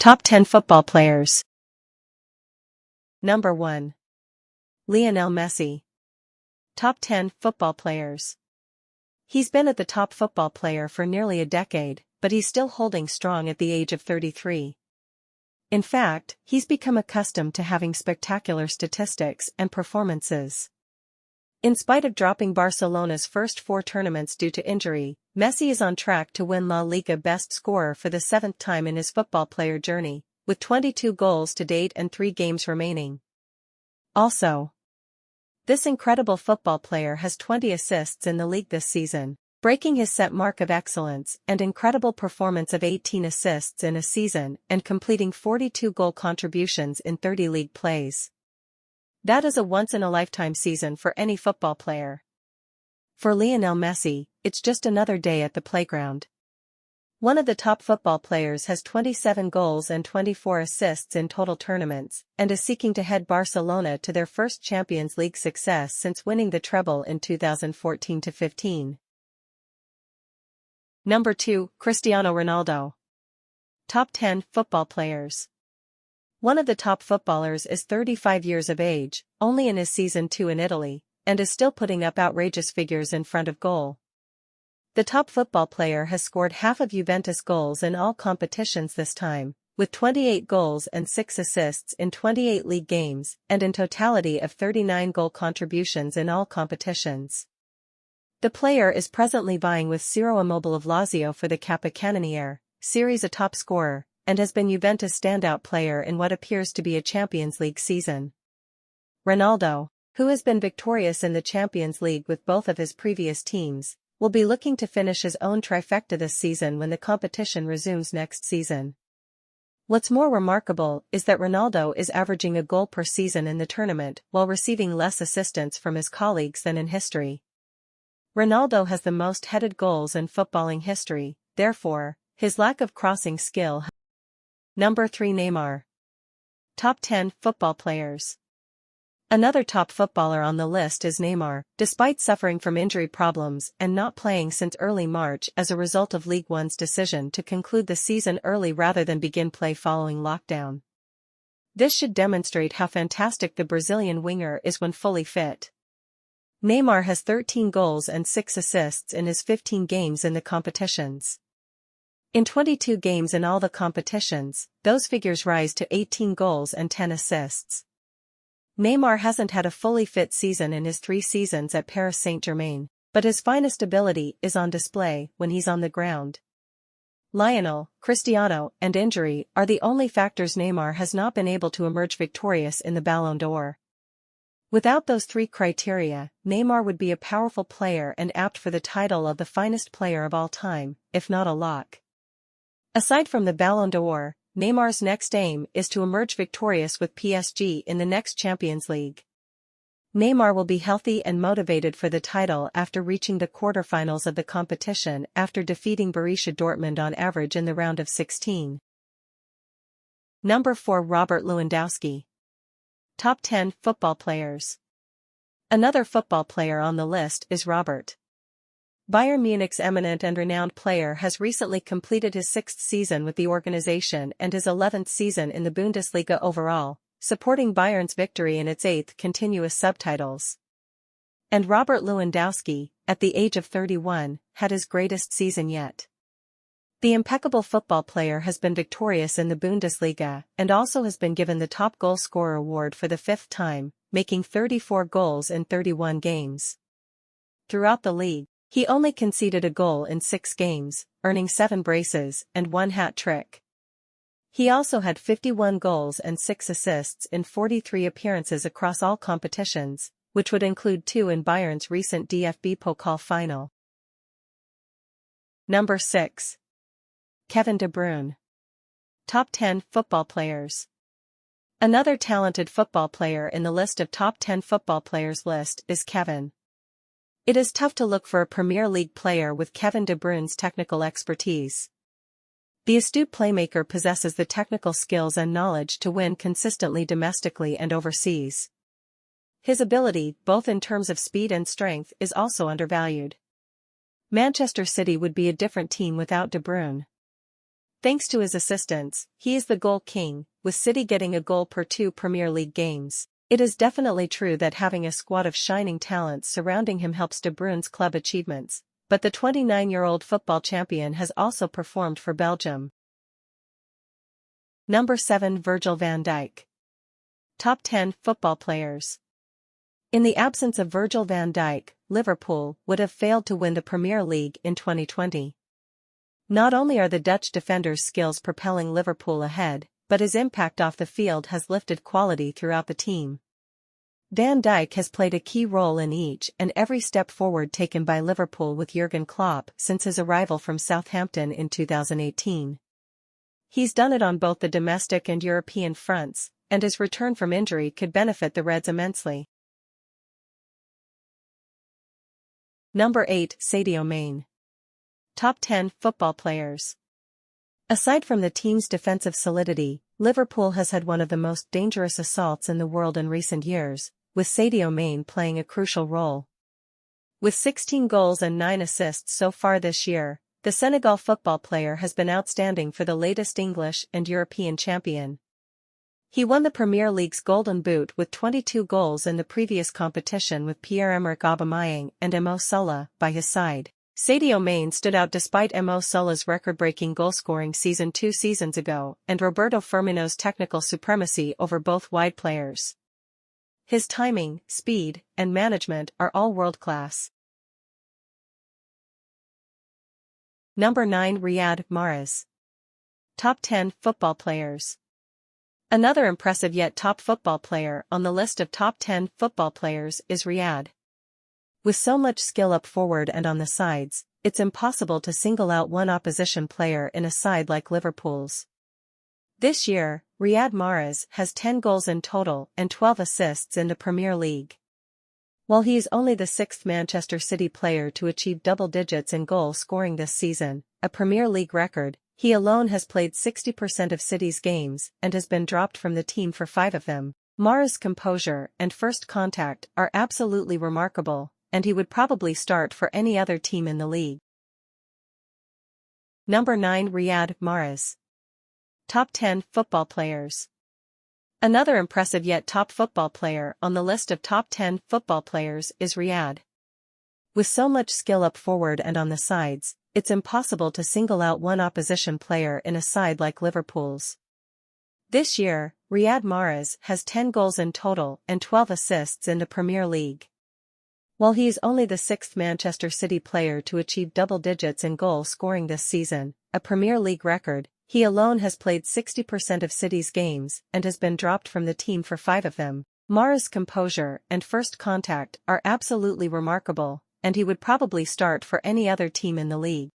Top 10 football players. Number 1. Lionel Messi. Top 10 football players. He's been at the top football player for nearly a decade, but he's still holding strong at the age of 33. In fact, he's become accustomed to having spectacular statistics and performances. In spite of dropping Barcelona's first 4 tournaments due to injury, Messi is on track to win La Liga best scorer for the 7th time in his football player journey, with 22 goals to date and 3 games remaining. Also, this incredible football player has 20 assists in the league this season, breaking his set mark of excellence and incredible performance of 18 assists in a season and completing 42 goal contributions in 30 league plays. That is a once-in-a-lifetime season for any football player. For Lionel Messi, it's just another day at the playground. One of the top football players has 27 goals and 24 assists in total tournaments, and is seeking to head Barcelona to their first Champions League success since winning the treble in 2014-15. Number 2. Cristiano Ronaldo. Top 10 football players. One of the top footballers is 35 years of age, only in his season 2 in Italy, and is still putting up outrageous figures in front of goal. The top football player has scored half of Juventus goals in all competitions this time, with 28 goals and 6 assists in 28 league games, and in totality of 39 goal contributions in all competitions. The player is presently vying with Ciro Immobile of Lazio for the Capocannoniere Series A top scorer, and has been Juventus' standout player in what appears to be a Champions League season. Ronaldo, who has been victorious in the Champions League with both of his previous teams, will be looking to finish his own trifecta this season when the competition resumes next season. What's more remarkable is that Ronaldo is averaging a goal per season in the tournament while receiving less assistance from his colleagues than in history. Ronaldo has the most headed goals in footballing history, therefore, his lack of crossing skill. Number 3. Neymar. Top 10 football players. Another top footballer on the list is Neymar, despite suffering from injury problems and not playing since early March as a result of Ligue 1's decision to conclude the season early rather than begin play following lockdown. This should demonstrate how fantastic the Brazilian winger is when fully fit. Neymar has 13 goals and 6 assists in his 15 games in the competitions. In 22 games in all the competitions, those figures rise to 18 goals and 10 assists. Neymar hasn't had a fully fit season in his 3 seasons at Paris Saint-Germain, but his finest ability is on display when he's on the ground. Lionel, Cristiano, and injury are the only factors Neymar has not been able to emerge victorious in the Ballon d'Or. Without those 3 criteria, Neymar would be a powerful player and apt for the title of the finest player of all time, if not a lock. Aside from the Ballon d'Or, Neymar's next aim is to emerge victorious with PSG in the next Champions League. Neymar will be healthy and motivated for the title after reaching the quarterfinals of the competition after defeating Borussia Dortmund on average in the round of 16. Number 4. Robert Lewandowski. Top 10 football players. Another football player on the list is Robert. Bayern Munich's eminent and renowned player has recently completed his 6th season with the organization and his 11th season in the Bundesliga overall, supporting Bayern's victory in its 8th continuous subtitles. And Robert Lewandowski, at the age of 31, had his greatest season yet. The impeccable football player has been victorious in the Bundesliga and also has been given the top goal scorer award for the 5th time, making 34 goals in 31 games. Throughout the league, he only conceded a goal in 6 games, earning 7 braces and 1 hat-trick. He also had 51 goals and 6 assists in 43 appearances across all competitions, which would include 2 in Bayern's recent DFB Pokal final. Number 6. Kevin De Bruyne. Top 10 football players. Another talented football player in the list of top 10 football players list is Kevin. It is tough to look for a Premier League player with Kevin De Bruyne's technical expertise. The astute playmaker possesses the technical skills and knowledge to win consistently domestically and overseas. His ability, both in terms of speed and strength, is also undervalued. Manchester City would be a different team without De Bruyne. Thanks to his assistants, he is the goal king, with City getting a goal per 2 Premier League games. It is definitely true that having a squad of shining talents surrounding him helps De Bruyne's club achievements, but the 29-year-old football champion has also performed for Belgium. Number 7. Virgil van Dijk. Top 10 football players. In the absence of Virgil van Dijk, Liverpool would have failed to win the Premier League in 2020. Not only are the Dutch defender's skills propelling Liverpool ahead, but his impact off the field has lifted quality throughout the team. Van Dijk has played a key role in each and every step forward taken by Liverpool with Jurgen Klopp since his arrival from Southampton in 2018. He's done it on both the domestic and European fronts, and his return from injury could benefit the Reds immensely. Number 8. Sadio Mané. Top 10 football players. Aside from the team's defensive solidity, Liverpool has had one of the most dangerous assaults in the world in recent years, with Sadio Mané playing a crucial role. With 16 goals and 9 assists so far this year, the Senegal football player has been outstanding for the latest English and European champion. He won the Premier League's Golden Boot with 22 goals in the previous competition with Pierre-Emerick Aubameyang and Mo Salah by his side. Sadio Mané stood out despite Mo Salah's record-breaking goal-scoring season 2 seasons ago and Roberto Firmino's technical supremacy over both wide players. His timing, speed, and management are all world-class. Number 9. Riyad Mahrez. Top 10 football players. Another impressive yet top football player on the list of top 10 football players is Riyad. With so much skill up forward and on the sides, it's impossible to single out one opposition player in a side like Liverpool's. This year, Riyad Mahrez has 10 goals in total and 12 assists in the Premier League. While he is only the 6th Manchester City player to achieve double digits in goal scoring this season, a Premier League record, he alone has played 60% of City's games and has been dropped from the team for 5 of them. Mahrez's composure and first contact are absolutely remarkable, and he would probably start for any other team in the league. Number 9. Riyad Mahrez. Top 10 football players. Another impressive yet top football player on the list of top 10 football players is Riyad. With so much skill up forward and on the sides, it's impossible to single out one opposition player in a side like Liverpool's. This year, Riyad Mahrez has 10 goals in total and 12 assists in the Premier League. While he is only the 6th Manchester City player to achieve double digits in goal scoring this season, a Premier League record, he alone has played 60% of City's games and has been dropped from the team for 5 of them. Mahrez's composure and first contact are absolutely remarkable, and he would probably start for any other team in the league.